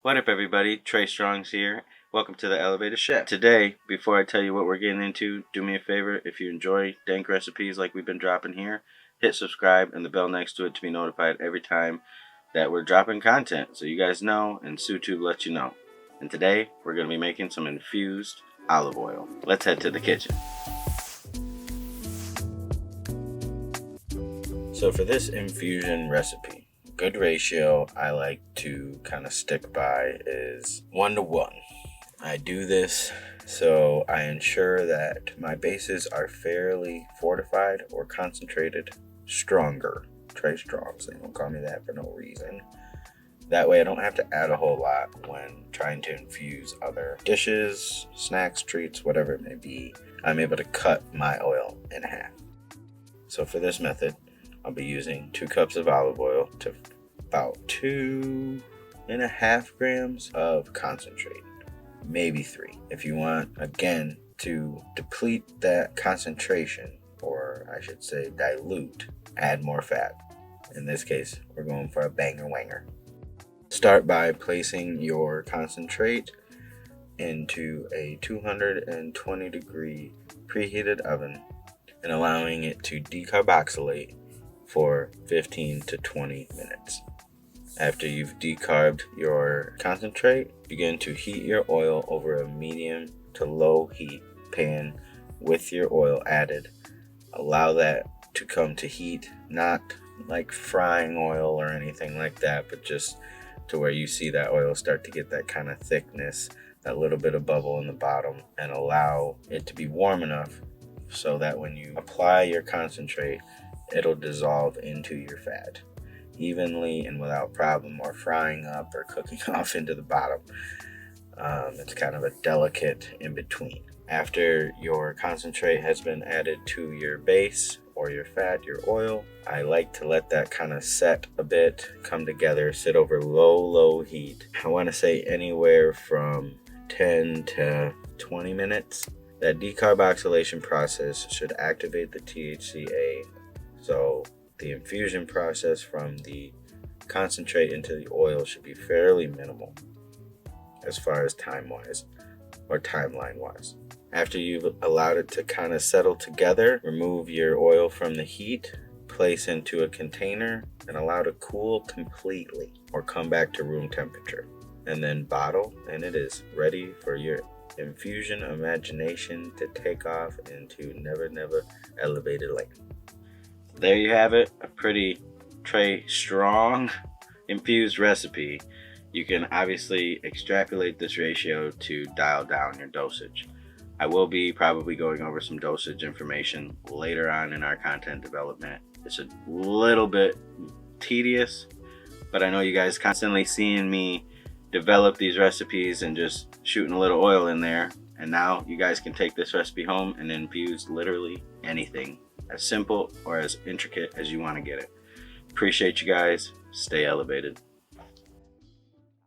What up, everybody? Trey Strong's here. Welcome to the Elevated Chef. Today, before I tell you what we're getting into, do me a favor. If you enjoy dank recipes like we've been dropping here, hit subscribe and the bell next to it to be notified every time that we're dropping content, so you guys know and SuTube lets you know. And today, we're going to be making some infused olive oil. Let's head to the kitchen. So for this infusion recipe, good ratio I like to kind of stick by is 1:1. I do this so I ensure that my bases are fairly fortified or concentrated stronger. Trey Strong, so they don't call me that for no reason. That way I don't have to add a whole lot when trying to infuse other dishes, snacks, treats, whatever it may be. I'm able to cut my oil in half. So for this method, I'll be using 2 cups of olive oil to about 2.5 grams of concentrate, maybe 3. If you want, again, to deplete that concentration, or I should say dilute, add more fat. In this case, we're going for a banger wanger. Start by placing your concentrate into a 220 degree preheated oven and allowing it to decarboxylate for 15 to 20 minutes. After you've decarbed your concentrate, begin to heat your oil over a medium to low heat pan with your oil added. Allow that to come to heat, not like frying oil or anything like that, but just to where you see that oil start to get that kind of thickness, that little bit of bubble in the bottom, and allow it to be warm enough so that when you apply your concentrate, it'll dissolve into your fat evenly and without problem, or frying up or cooking off into the bottom. It's kind of a delicate in between. After your concentrate has been added to your base or your fat, your oil, I like to let that kind of set a bit, come together, sit over low heat. I want to say anywhere from 10 to 20 minutes. That decarboxylation process should activate the THCA. So the infusion process from the concentrate into the oil should be fairly minimal as far as time-wise or timeline-wise. After you've allowed it to kind of settle together, remove your oil from the heat, place into a container, and allow to cool completely or come back to room temperature. And then bottle, and it is ready for your infusion imagination to take off into never elevated land. There you have it, a pretty Trey Strong infused recipe. You can obviously extrapolate this ratio to dial down your dosage. I will be probably going over some dosage information later on in our content development. It's a little bit tedious, but I know you guys constantly seeing me develop these recipes and just shooting a little oil in there. And now you guys can take this recipe home and infuse literally anything, as simple or as intricate as you want to get it. Appreciate you guys. Stay elevated.